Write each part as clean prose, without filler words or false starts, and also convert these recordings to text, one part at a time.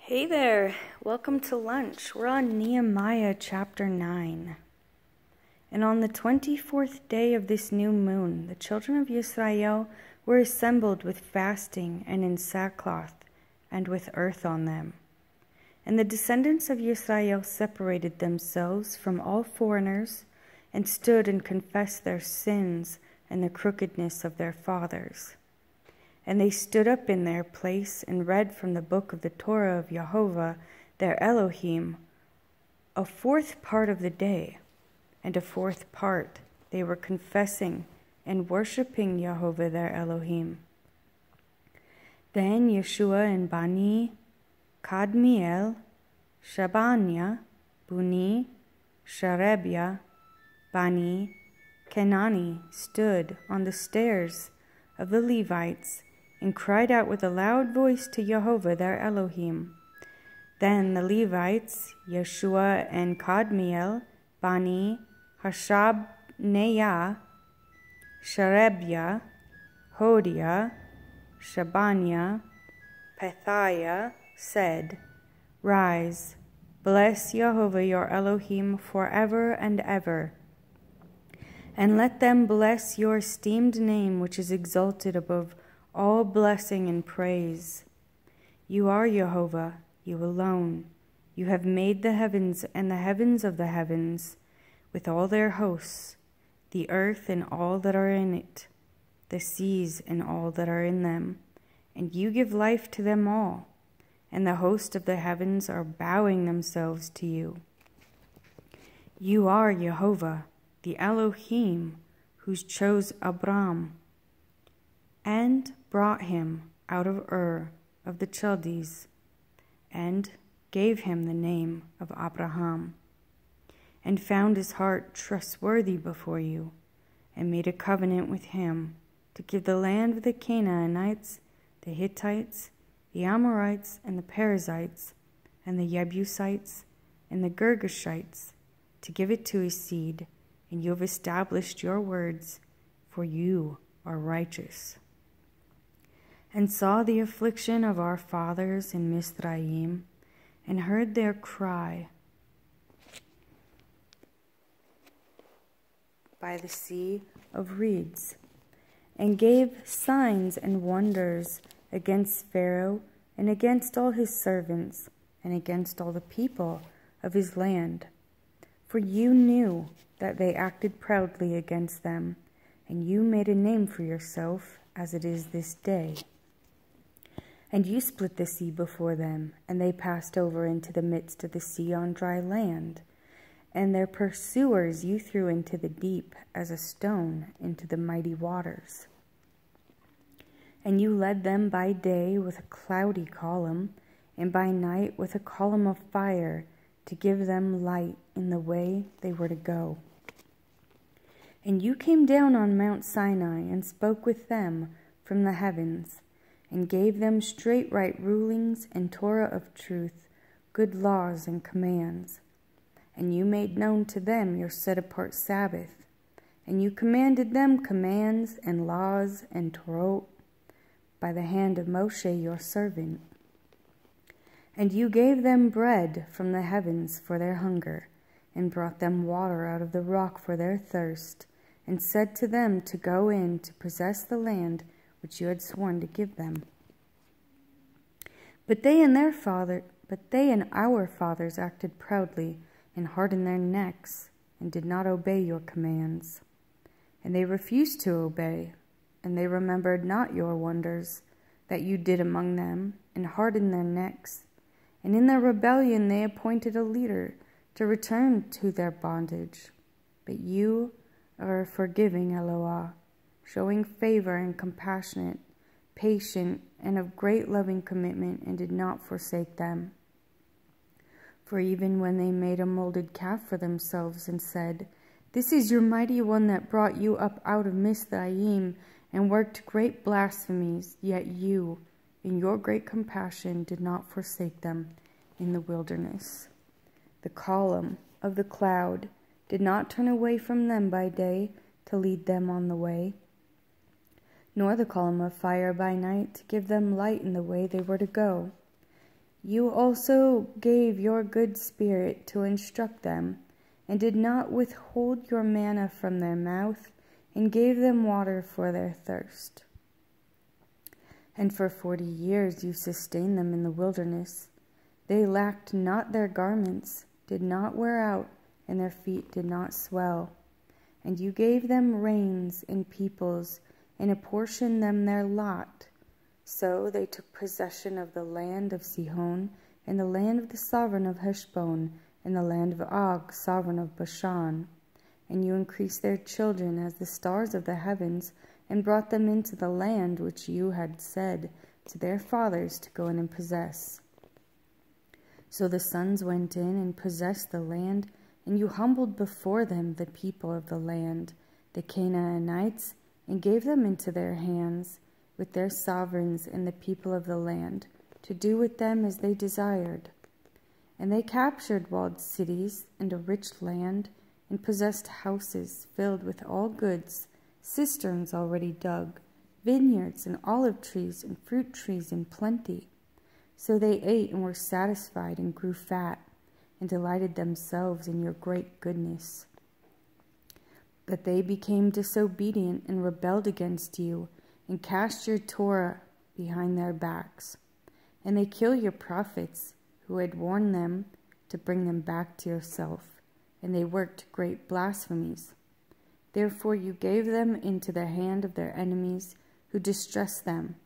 Hey there, welcome to lunch. We're on Nehemiah chapter 9. And on the 24th day of this new moon, the children of Israel were assembled with fasting and in sackcloth and with earth on them. And the descendants of Israel separated themselves from all foreigners and stood and confessed their sins and the crookedness of their fathers. And they stood up in their place and read from the book of the Torah of Jehovah, their Elohim, a fourth part of the day, and a fourth part they were confessing and worshiping Jehovah, their Elohim. Then Yeshua and Bani, Kadmiel, Shabaniah, Buni, Sherebiah, Bani, Kenani stood on the stairs of the Levites and cried out with a loud voice to Jehovah their Elohim. Then the Levites, Yeshua and Kadmiel, Bani, Hashabneah, Sherebiah, Hodiah, Shabaniah, Pethiah, said, Rise, bless Jehovah your Elohim forever and ever, and let them bless your esteemed name which is exalted above all blessing and praise. You are Jehovah, you alone. You have made the heavens and the heavens of the heavens, with all their hosts, the earth and all that are in it, the seas and all that are in them, and you give life to them all, and the host of the heavens are bowing themselves to you. You are Jehovah, the Elohim, who chose Abram, and brought him out of Ur of the Chaldees, and gave him the name of Abraham, and found his heart trustworthy before you, and made a covenant with him to give the land of the Canaanites, the Hittites, the Amorites, and the Perizzites, and the Jebusites, and the Girgashites, to give it to his seed, and you have established your words, for you are righteous. And saw the affliction of our fathers in Mizraim, and heard their cry by the sea of reeds, and gave signs and wonders against Pharaoh and against all his servants and against all the people of his land. For you knew that they acted proudly against them, and you made a name for yourself as it is this day. And you split the sea before them, and they passed over into the midst of the sea on dry land. And their pursuers you threw into the deep as a stone into the mighty waters. And you led them by day with a cloudy column, and by night with a column of fire, to give them light in the way they were to go. And you came down on Mount Sinai and spoke with them from the heavens, and gave them straight right rulings and Torah of truth, good laws and commands. And you made known to them your set-apart Sabbath, and you commanded them commands and laws and Torah by the hand of Moshe your servant. And you gave them bread from the heavens for their hunger, and brought them water out of the rock for their thirst, and said to them to go in to possess the land which you had sworn to give them. But they and our fathers acted proudly, and hardened their necks, and did not obey your commands. And they refused to obey, and they remembered not your wonders that you did among them, and hardened their necks. And in their rebellion they appointed a leader to return to their bondage. But you are a forgiving Eloah, showing favor and compassionate, patient, and of great loving commitment, and did not forsake them. For even when they made a molded calf for themselves and said, This is your mighty one that brought you up out of Mizraim, and worked great blasphemies, yet you, in your great compassion, did not forsake them in the wilderness. The column of the cloud did not turn away from them by day to lead them on the way, nor the column of fire by night to give them light in the way they were to go. You also gave your good spirit to instruct them, and did not withhold your manna from their mouth, and gave them water for their thirst. And for 40 years you sustained them in the wilderness. They lacked not their garments, did not wear out, and their feet did not swell. And you gave them reigns in peoples, and apportioned them their lot. So they took possession of the land of Sihon, and the land of the sovereign of Heshbon, and the land of Og, sovereign of Bashan. And you increased their children as the stars of the heavens, and brought them into the land which you had said to their fathers to go in and possess. So the sons went in and possessed the land, and you humbled before them the people of the land, the Canaanites, and gave them into their hands, with their sovereigns and the people of the land, to do with them as they desired. And they captured walled cities and a rich land, and possessed houses filled with all goods, cisterns already dug, vineyards and olive trees and fruit trees in plenty. So they ate and were satisfied and grew fat, and delighted themselves in your great goodness. But they became disobedient and rebelled against you, and cast your Torah behind their backs. And they kill your prophets, who had warned them to bring them back to yourself, and they worked great blasphemies. Therefore you gave them into the hand of their enemies, who distressed them.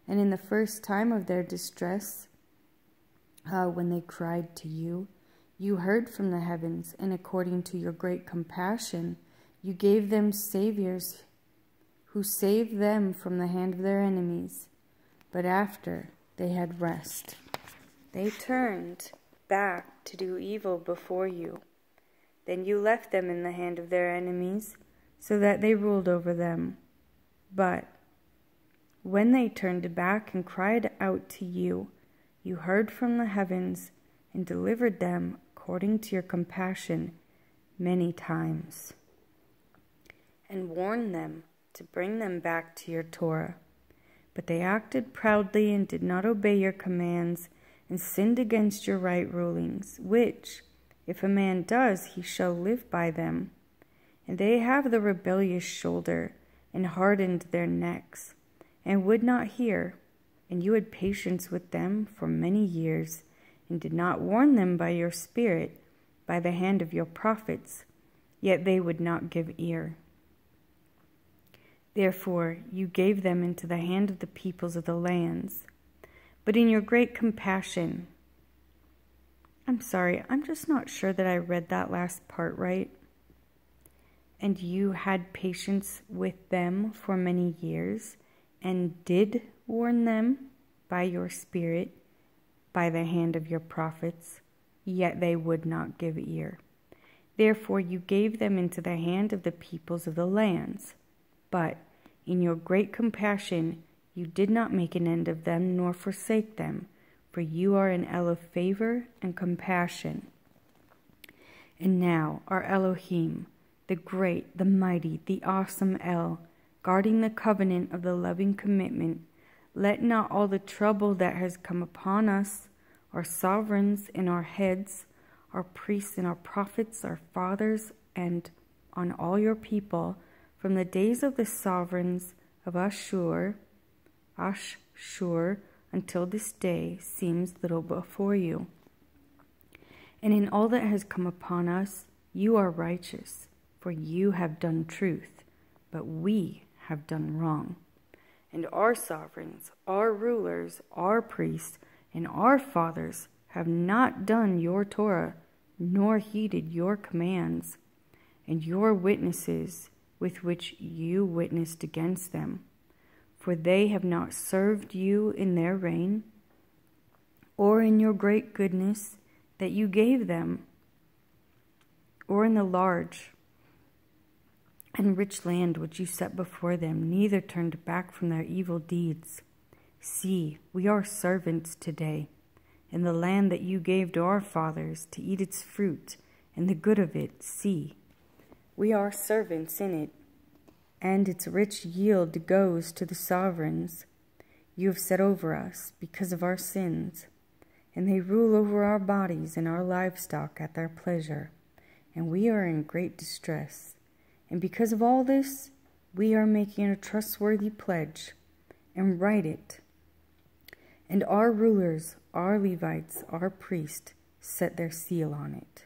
And in the first time of their distress, when they cried to you, you heard from the heavens, and according to your great compassion, you gave them saviors who saved them from the hand of their enemies. But after they had rest, they turned back to do evil before you. Then you left them in the hand of their enemies, so that they ruled over them. But when they turned back and cried out to you, you heard from the heavens and delivered them according to your compassion many times, and warned them to bring them back to your Torah. But they acted proudly and did not obey your commands, and sinned against your right rulings, which, if a man does, he shall live by them. And they have the rebellious shoulder, and hardened their necks, and would not hear. And you had patience with them for many years, and did not warn them by your spirit, by the hand of your prophets, yet they would not give ear. Therefore you gave them into the hand of the peoples of the lands. But in your great compassion, I'm just not sure that I read that last part right. And you had patience with them for many years, and did warn them by your spirit, by the hand of your prophets, yet they would not give ear. Therefore you gave them into the hand of the peoples of the lands. But in your great compassion you did not make an end of them, nor forsake them, for you are an El of favor and compassion. And now our Elohim, the great, the mighty, the awesome El, guarding the covenant of the loving commitment, let not all the trouble that has come upon us, our sovereigns and our heads, our priests and our prophets, our fathers, and on all your people, from the days of the sovereigns of Ashur, until this day, seems little before you. And in all that has come upon us, you are righteous, for you have done truth, but we have done wrong. And our sovereigns, our rulers, our priests, and our fathers have not done your Torah, nor heeded your commands, and your witnesses with which you witnessed against them. For they have not served you in their reign, or in your great goodness that you gave them, or in the large and rich land which you set before them, neither turned back from their evil deeds. See, we are servants today, in the land that you gave to our fathers to eat its fruit, and the good of it, see. We are servants in it, and its rich yield goes to the sovereigns. You have set over us because of our sins, and they rule over our bodies and our livestock at their pleasure, and we are in great distress. And because of all this, we are making a trustworthy pledge, and write it. And our rulers, our Levites, our priests, set their seal on it.